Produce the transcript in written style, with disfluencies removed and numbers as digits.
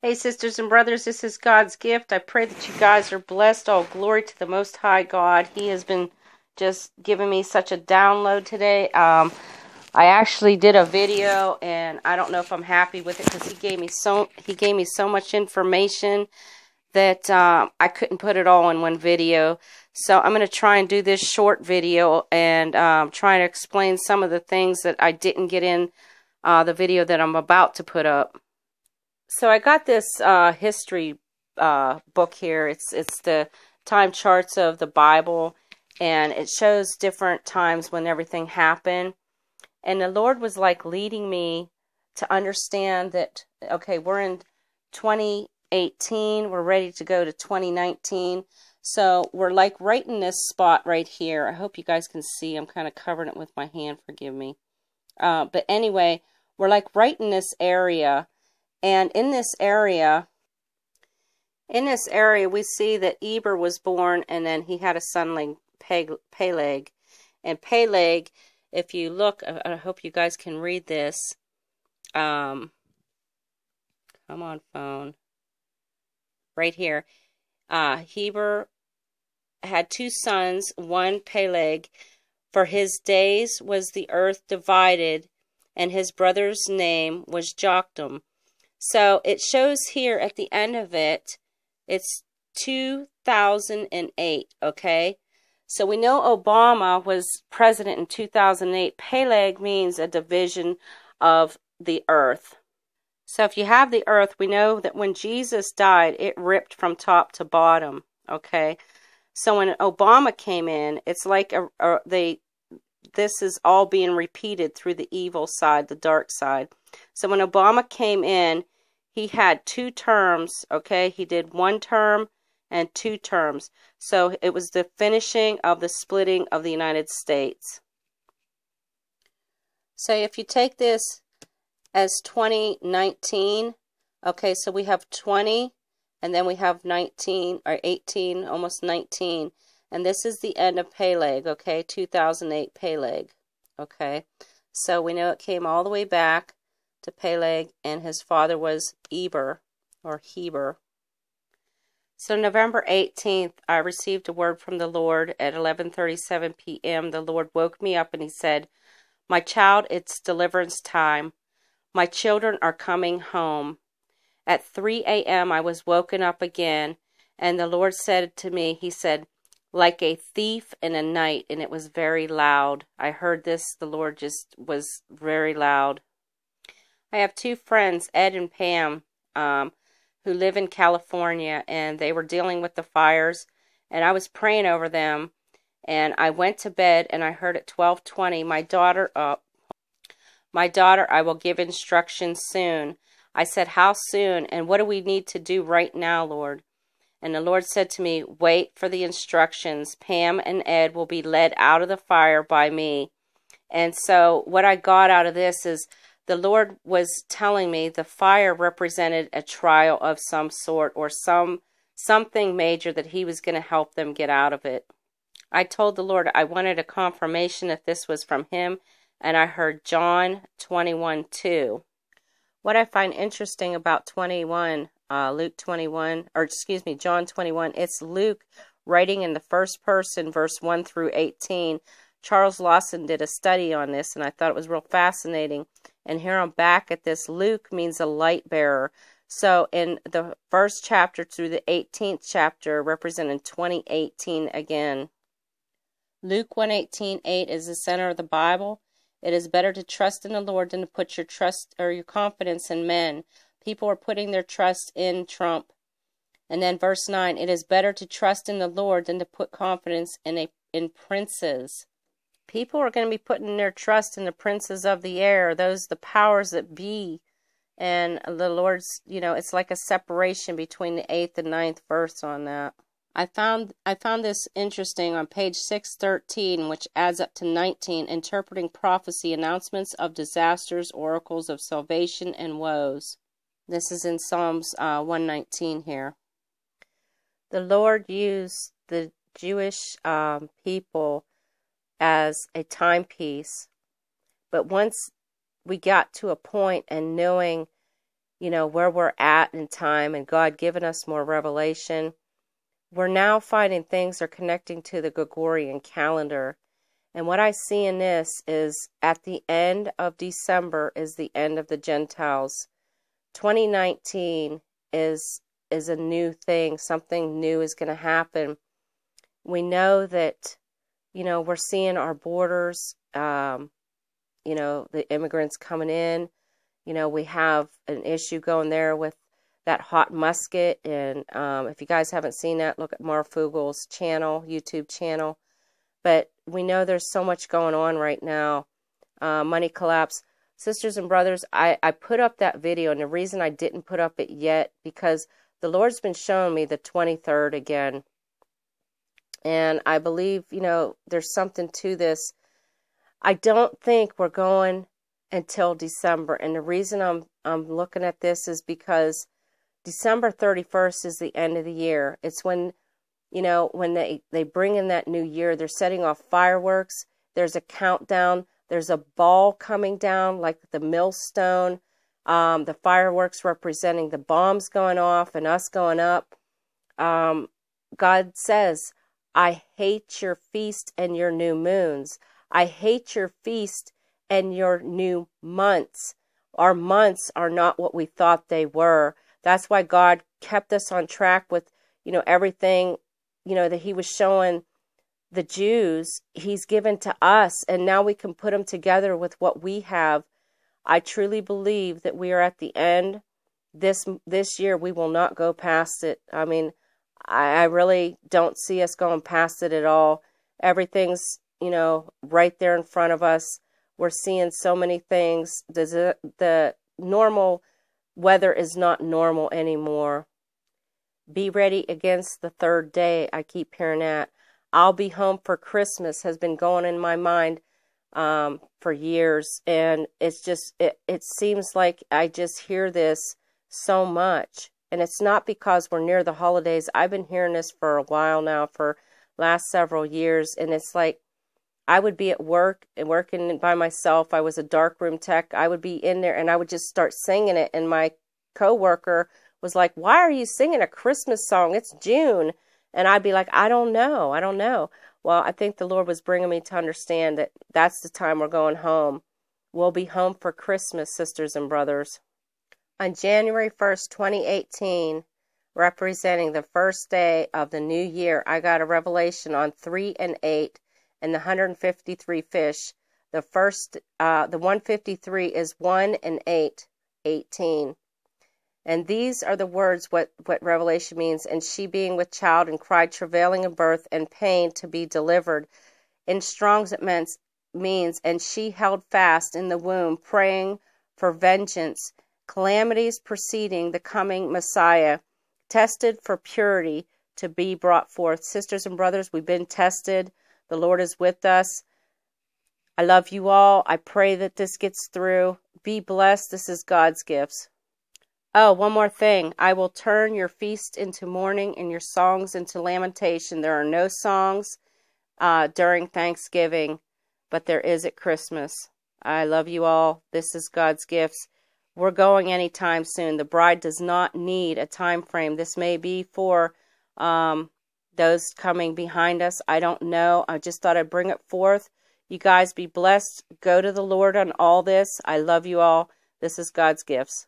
Hey, sisters and brothers, this is God's gift. I pray that you guys are blessed. All glory to the Most High God. He has been just giving me such a download today. I actually did a video, and I don't know if I'm happy with it because he gave me so much information that I couldn't put it all in one video. So I'm going to try and do this short video and try to explain some of the things that I didn't get in the video that I'm about to put up. So I got this history book here. It's the time charts of the Bible, and it shows different times when everything happened. And the Lord was like leading me to understand that, okay, we're in 2018, we're ready to go to 2019. So we're like right in this spot right here. I hope you guys can see. I'm kind of covering it with my hand, forgive me. But anyway, we're like right in this area. And in this area, we see that Eber was born, and then he had a son named Peleg. And Peleg, if you look, I hope you guys can read this. Come on, phone. Right here. Heber had two sons, one Peleg. For his days was the earth divided, and his brother's name was Joktan. So it shows here at the end of it, it's 2008, okay? So we know Obama was president in 2008. Peleg means a division of the earth. So if you have the earth, we know that when Jesus died, it ripped from top to bottom, okay? So when Obama came in, it's like this is all being repeated through the evil side, the dark side. So when Obama came in, he had 2 terms, okay? He did 1 term and 2 terms. So it was the finishing of the splitting of the United States. So if you take this as 2019, okay, so we have 20 and then we have 19 or 18, almost 19. And this is the end of Peleg, okay, 2008 Peleg, okay. So we know it came all the way back to Peleg, and his father was Eber, or Heber. So November 18th, I received a word from the Lord at 11:37 p.m. The Lord woke me up and he said, "My child, it's deliverance time. My children are coming home." At 3 a.m. I was woken up again, and the Lord said to me, he said, "Like a thief in a night," and it was very loud. I heard this, the Lord just was very loud. I have 2 friends, Ed and Pam, who live in California, and they were dealing with the fires, and I was praying over them, and I went to bed, and I heard at 12:20, my daughter, I will give instructions soon. I said, "How soon, and what do we need to do right now, Lord?" And the Lord said to me, "Wait for the instructions. Pam and Ed will be led out of the fire by me." And so what I got out of this is the Lord was telling me the fire represented a trial of some sort, or something major that he was going to help them get out of it. I told the Lord I wanted a confirmation if this was from him, and I heard John 21:2. What I find interesting about 21, Luke 21, or excuse me, John 21, it's Luke writing in the first person, verse 1 through 18. Charles Lawson did a study on this, and I thought it was real fascinating. And here I'm back at this. Luke means a light bearer. So in the first chapter through the 18th chapter, representing 2018 again. Luke 1:18:8 is the center of the Bible. It is better to trust in the Lord than to put your trust or your confidence in men. People are putting their trust in Trump. And then verse 9, it is better to trust in the Lord than to put confidence in princes. People are going to be putting their trust in the princes of the air, the powers that be. And the Lord's, it's like a separation between the 8th and 9th verse on that. I found this interesting on page 613, which adds up to 19, interpreting prophecy, announcements of disasters, oracles of salvation and woes. This is in Psalms 119 here. The Lord used the Jewish people as a timepiece, but once we got to a point and knowing where we're at in time and God giving us more revelation. We're now finding things are connecting to the Gregorian calendar. And what I see in this is at the end of December is the end of the Gentiles. 2019 is a new thing. Something new is going to happen. We know that, we're seeing our borders, the immigrants coming in. We have an issue going there with that hot musket. And if you guys haven't seen that, look at Marv Fugel's channel, YouTube channel. But we know there's so much going on right now. Money collapse. Sisters and brothers, I put up that video, and the reason I didn't put up it yet, because the Lord's been showing me the 23rd again. And I believe, there's something to this. I don't think we're going until December. And the reason I'm looking at this is because December 31st is the end of the year. It's when, when they bring in that new year, they're setting off fireworks. There's a countdown. There's a ball coming down like the millstone. The fireworks representing the bombs going off and us going up. God says, I hate your feast and your new moons. I hate your feast and your new months. Our months are not what we thought they were. That's why God kept us on track with, everything, that he was showing the Jews. He's given to us, and now we can put them together with what we have. I truly believe that we are at the end. This year, we will not go past it. I mean, I really don't see us going past it at all. Everything's, right there in front of us. We're seeing so many things. The normal weather is not normal anymore. Be ready against the third day. I keep hearing that. I'll be home for Christmas has been going in my mind for years. And it's just, it seems like I just hear this so much. And it's not because we're near the holidays. I've been hearing this for a while now, for last several years. And it's like, I would be at work and working by myself. I was a darkroom tech. I would be in there and I would just start singing it. And my coworker was like, why are you singing a Christmas song? It's June. And I'd be like, I don't know. Well, I think the Lord was bringing me to understand that that's the time we're going home. We'll be home for Christmas, sisters and brothers. On January 1st, 2018, representing the first day of the new year, I got a revelation on 3 and 8 and the 153 fish. The 153 is 1 and 8, 18. And these are the words, what Revelation means. And she being with child and cried, travailing in birth and pain to be delivered. In Strong's it means, and she held fast in the womb, praying for vengeance, calamities preceding the coming Messiah, tested for purity to be brought forth. Sisters and brothers, we've been tested. The Lord is with us. I love you all. I pray that this gets through. Be blessed. This is God's gifts. Oh, one more thing. I will turn your feast into mourning and your songs into lamentation. There are no songs during Thanksgiving, but there is at Christmas. I love you all. This is God's gifts. We're going anytime soon. The bride does not need a time frame. This may be for those coming behind us. I don't know. I just thought I'd bring it forth. You guys be blessed. Go to the Lord on all this. I love you all. This is God's gifts.